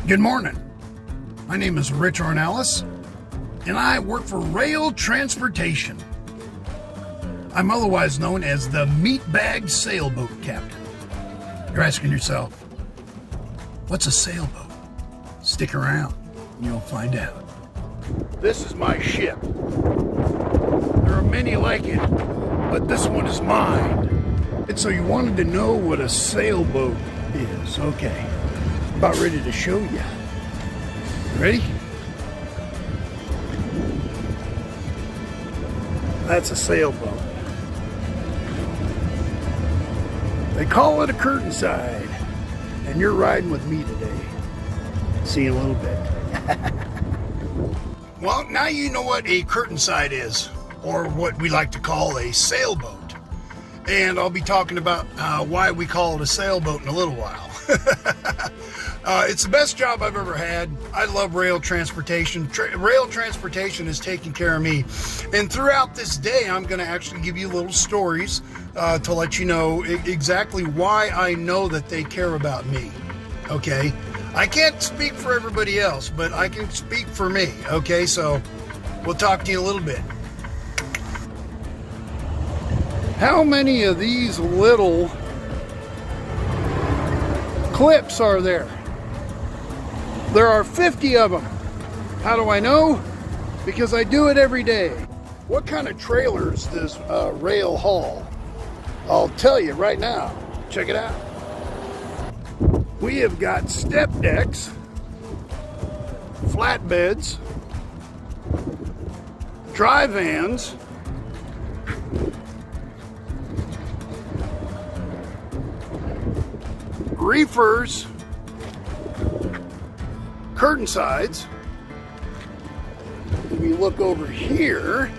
Good morning. My name is Rich Ornelas, and I work for ROEHL Transportation. I'm otherwise known as the Meatbag Sailboat Captain. You're asking yourself, what's a sailboat? Stick around, and you'll find out. This is my ship. There are many like it, but this one is mine. And so you wanted to know what a sailboat is. Okay, about ready to show you. Ready? That's a sailboat. They call it a curtain side, and you're riding with me today. See you in a little bit. Well, now you know what a curtain side is, or what we like to call a sailboat. And I'll be talking about why we call it a sailboat in a little while. It's the best job I've ever had. I love ROEHL Transportation. ROEHL Transportation is taking care of me. And throughout this day, I'm going to actually give you little stories to let you know exactly why I know that they care about me. Okay? I can't speak for everybody else, but I can speak for me. Okay? So we'll talk to you a little bit. How many of these little clips are there? There are 50 of them. How do I know? Because I do it every day. What kind of trailers does ROEHL haul? I'll tell you right now. Check it out. We have got step decks, flatbeds, dry vans, reefers, curtain sides. If you look over here,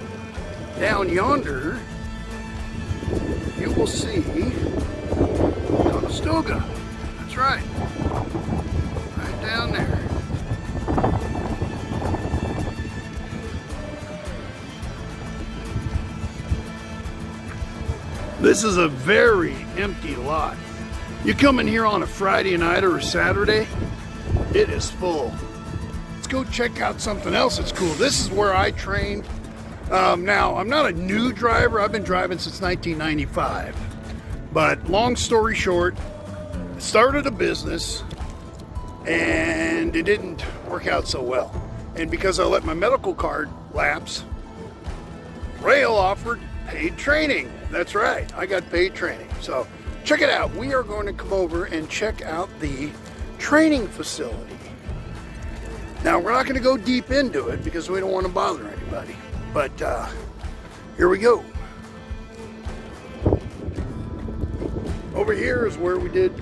down yonder, you will see Conestoga. That's right. Right down there. This is a very empty lot. You come in here on a Friday night or a Saturday, it is full. Let's go check out something else that's cool. This is where I trained. Now, I'm not a new driver. I've been driving since 1995. But long story short, I started a business and it didn't work out so well. And because I let my medical card lapse, ROEHL offered paid training. That's right, I got paid training. So check it out. We are going to come over and check out the training facility. Now, we're not going to go deep into it because we don't want to bother anybody. But here we go. Over here is where we did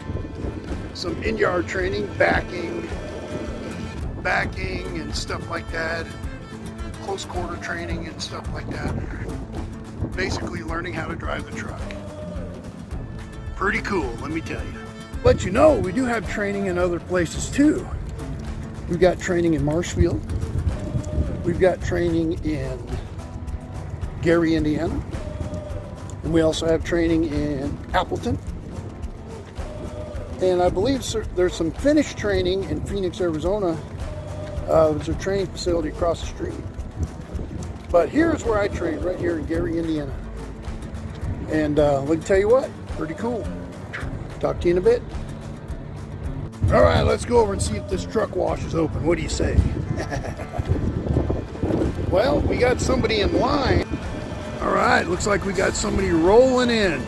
some in-yard training, backing and stuff like that. Close quarter training and stuff like that. Basically learning how to drive the truck. Pretty cool, let me tell you. But you know, we do have training in other places too. We've got training in Marshfield. We've got training in Gary, Indiana. And we also have training in Appleton. And I believe there's some finished training in Phoenix, Arizona. There's a training facility across the street. But here's where I trained, right here in Gary, Indiana. And let me tell you what, pretty cool. Talk to you in a bit. All right, let's go over and see if this truck wash is open. What do you say? Well, we got somebody in line. All right, looks like we got somebody rolling in.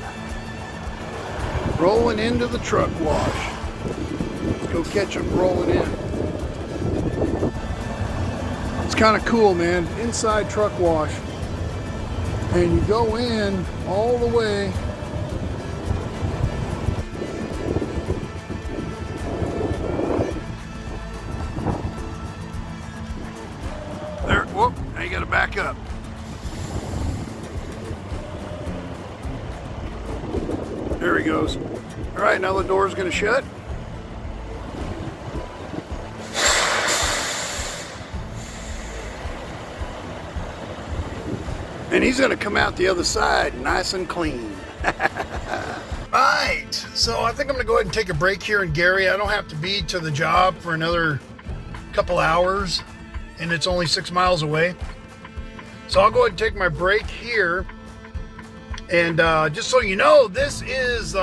Rolling into the truck wash. Let's go catch them rolling in. It's kind of cool, man. Inside truck wash. And you go in all the way. There, whoop, now you gotta back up. There he goes. All right, now the door's gonna shut. And he's gonna come out the other side nice and clean. Right, so I think I'm gonna go ahead and take a break here in Gary. I don't have to be to the job for another couple hours, and it's only 6 miles away. So I'll go ahead and take my break here. And just so you know, this is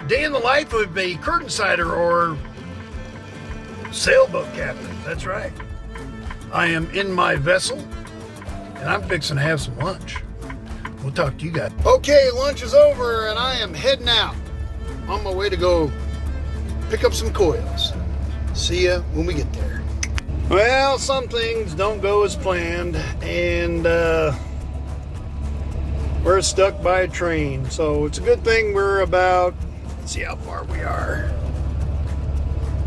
day in the life of a curtainsider or sailboat captain. That's right. I am in my vessel, and I'm fixing to have some lunch. We'll talk to you guys. Okay, lunch is over, and I am heading out on my way to go pick up some coils. See ya when we get there. Well, some things don't go as planned, and we're stuck by a train. So it's a good thing we're about, let's see how far we are.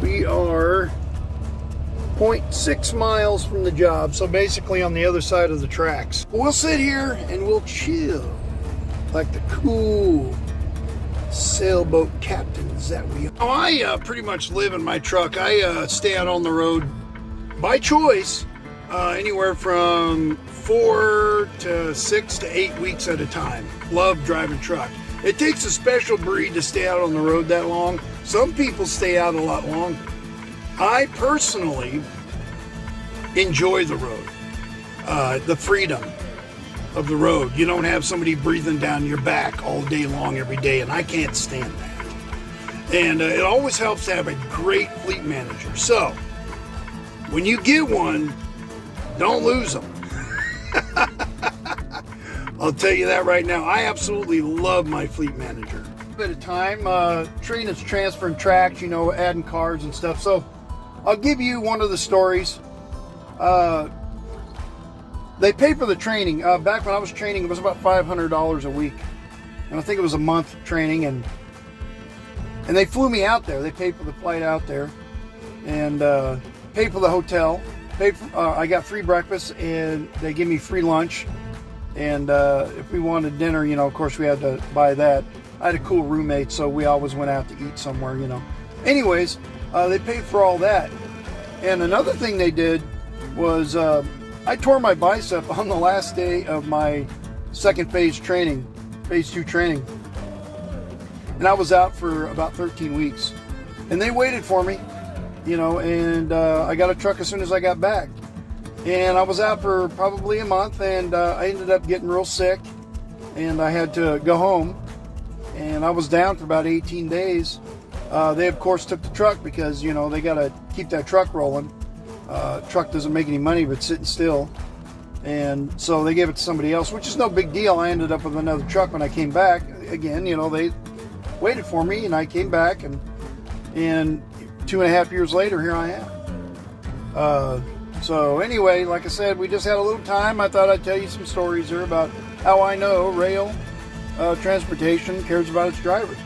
We are 0.6 miles from the job, so basically on the other side of the tracks. We'll sit here and we'll chill like the cool sailboat captains that we are. I pretty much live in my truck. I stay out on the road by choice, anywhere from 4 to 6 to 8 weeks at a time. Love driving truck. It takes a special breed to stay out on the road that long. Some people stay out a lot longer. I personally enjoy the road, the freedom of the road. You don't have somebody breathing down your back all day long every day, and I can't stand that. And it always helps to have a great fleet manager. So when you get one, don't lose them. I'll tell you that right now. I absolutely love my fleet manager. A bit of time, train is transferring tracks, you know, adding cars and stuff. So I'll give you one of the stories. They pay for the training. Back when I was training, it was about $500 a week, and I think it was a month of training, and they flew me out there. They paid for the flight out there, and paid for the hotel. Paid for, I got free breakfast, and they give me free lunch. And if we wanted dinner, you know, of course we had to buy that. I had a cool roommate, so we always went out to eat somewhere, you know. Anyways, they paid for all that. And another thing they did was I tore my bicep on the last day of my second phase training, phase 2 training. And I was out for about 13 weeks. And they waited for me, you know, and I got a truck as soon as I got back. And I was out for probably a month, and I ended up getting real sick, and I had to go home. And I was down for about 18 days. They, of course, took the truck because, you know, they got to keep that truck rolling. Truck doesn't make any money but sitting still. And so they gave it to somebody else, which is no big deal. I ended up with another truck when I came back. Again, you know, they waited for me, and I came back, and 2.5 years later, here I am. So anyway, like I said, we just had a little time. I thought I'd tell you some stories here about how I know ROEHL Transportation cares about its drivers.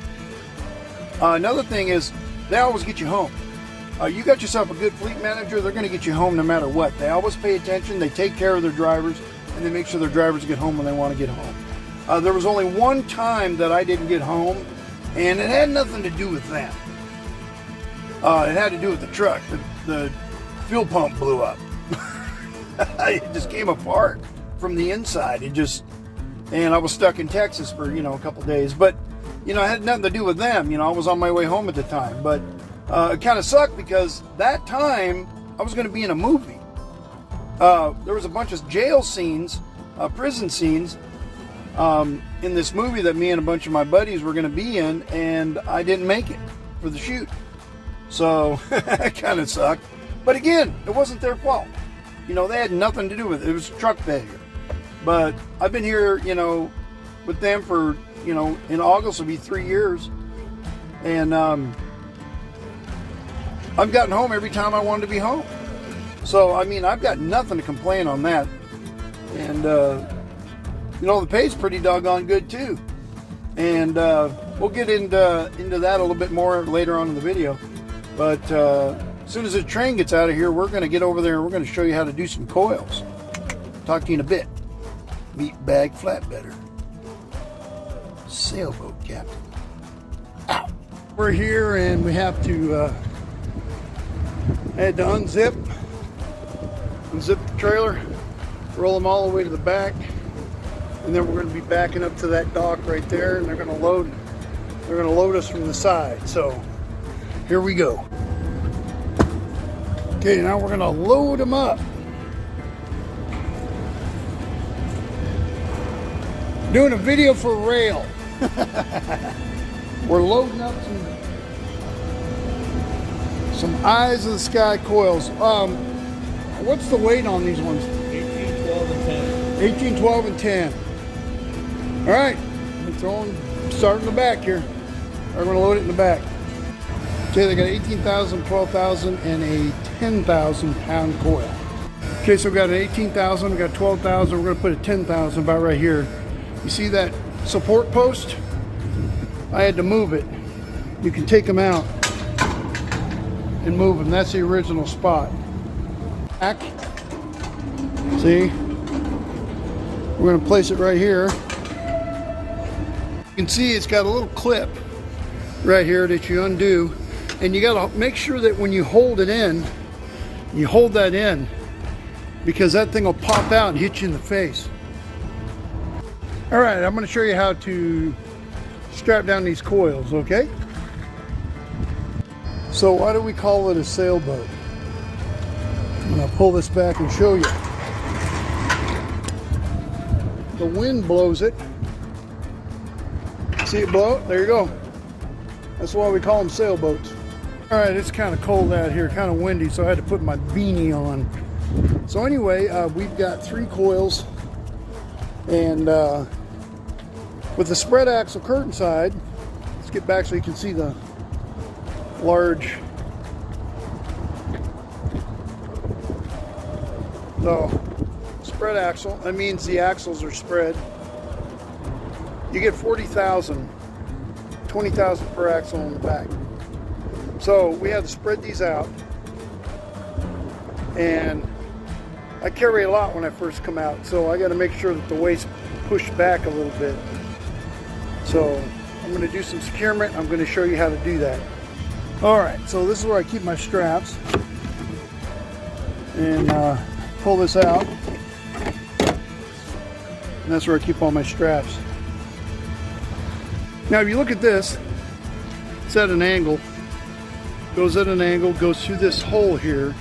Another thing is, they always get you home. You got yourself a good fleet manager, they're going to get you home no matter what. They always pay attention, they take care of their drivers, and they make sure their drivers get home when they want to get home. There was only one time that I didn't get home, and it had nothing to do with them. It had to do with the truck. The fuel pump blew up. It just came apart from the inside. And I was stuck in Texas for, you know, a couple days. But, you know, it had nothing to do with them. You know, I was on my way home at the time. But it kind of sucked because that time I was going to be in a movie. There was a bunch of jail scenes, prison scenes, in this movie that me and a bunch of my buddies were going to be in, and I didn't make it for the shoot. So it kind of sucked. But again, it wasn't their fault. You know, they had nothing to do with it. It was truck failure. But I've been here, you know, with them for, you know, in August will be 3 years. And I've gotten home every time I wanted to be home. So, I mean, I've got nothing to complain on that. And, you know, the pay's pretty doggone good too. And we'll get into that a little bit more later on in the video. But as soon as the train gets out of here, we're going to get over there and we're going to show you how to do some coils. Talk to you in a bit. Meatbag flatbedder. Sailboat captain. Ow. We're here and we have to had to unzip the trailer, roll them all the way to the back, and then we're going to be backing up to that dock right there, and they're going to load us from the side. So here we go. Okay, now we're gonna load them up. Doing a video for ROEHL. We're loading up some Eyes of the Sky coils. What's the weight on these ones? 18, 12, and 10. 18, 12, and 10. All right, start in the back here. We're gonna load it in the back. Okay, they got 18,000, 12,000, and a 10,000 pound coil. Okay, so we got an 18,000, we got 12,000, we're gonna put a 10,000 about right here. You see that support post? I had to move it. You can take them out and move them. That's the original spot. Back. See? We're gonna place it right here. You can see it's got a little clip right here that you undo, and you gotta make sure that when you hold it in, you hold that in, because that thing will pop out and hit you in the face. All right, I'm gonna show you how to strap down these coils, okay? So why do we call it a sailboat? I'm gonna pull this back and show you. The wind blows it. See it blow? There you go. That's why we call them sailboats. All right, it's kind of cold out here, kind of windy, so I had to put my beanie on. So anyway, we've got 3 coils, and with the spread axle curtain side, let's get back so you can see the large. So spread axle, that means the axles are spread. You get 40,000, 20,000 per axle on the back. So we had to spread these out, and I carry a lot when I first come out, so I got to make sure that the weight's pushed back a little bit. So I'm going to do some securement. I'm going to show you how to do that. All right, so this is where I keep my straps, and pull this out, and that's where I keep all my straps. Now if you look at this, it's at an angle, goes at an angle, goes through this hole here.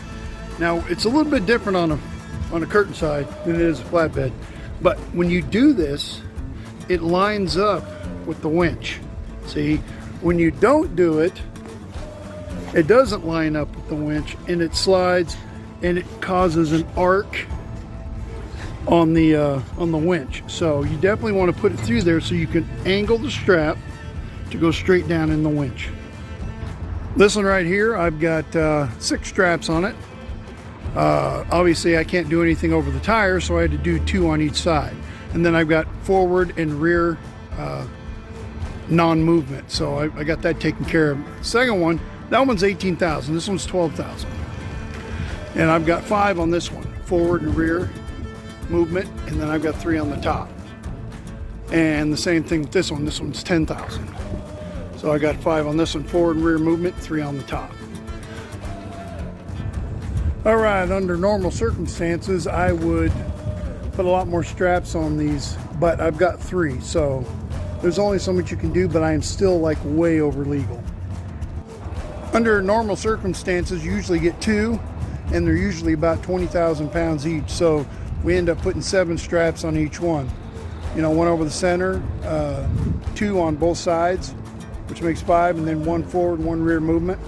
Now it's a little bit different on a curtain side than it is a flatbed, but when you do this, it lines up with the winch. See, when you don't do it, it doesn't line up with the winch, and it slides, and it causes an arc on the winch. So you definitely want to put it through there so you can angle the strap to go straight down in the winch. This one right here, I've got 6 straps on it. Obviously I can't do anything over the tire, so I had to do 2 on each side. And then I've got forward and rear non-movement, so I got that taken care of. Second one, that one's 18,000, this one's 12,000. And I've got 5 on this one, forward and rear movement, and then I've got 3 on the top. And the same thing with this one's 10,000. So I got 5 on this one, forward and rear movement, 3 on the top. All right, under normal circumstances, I would put a lot more straps on these, but I've got 3, so there's only so much you can do, but I am still like way over legal. Under normal circumstances, you usually get 2, and they're usually about 20,000 pounds each, so we end up putting 7 straps on each one. You know, 1 over the center, 2 on both sides, which makes 5, and then 1 forward, 1 rear movement.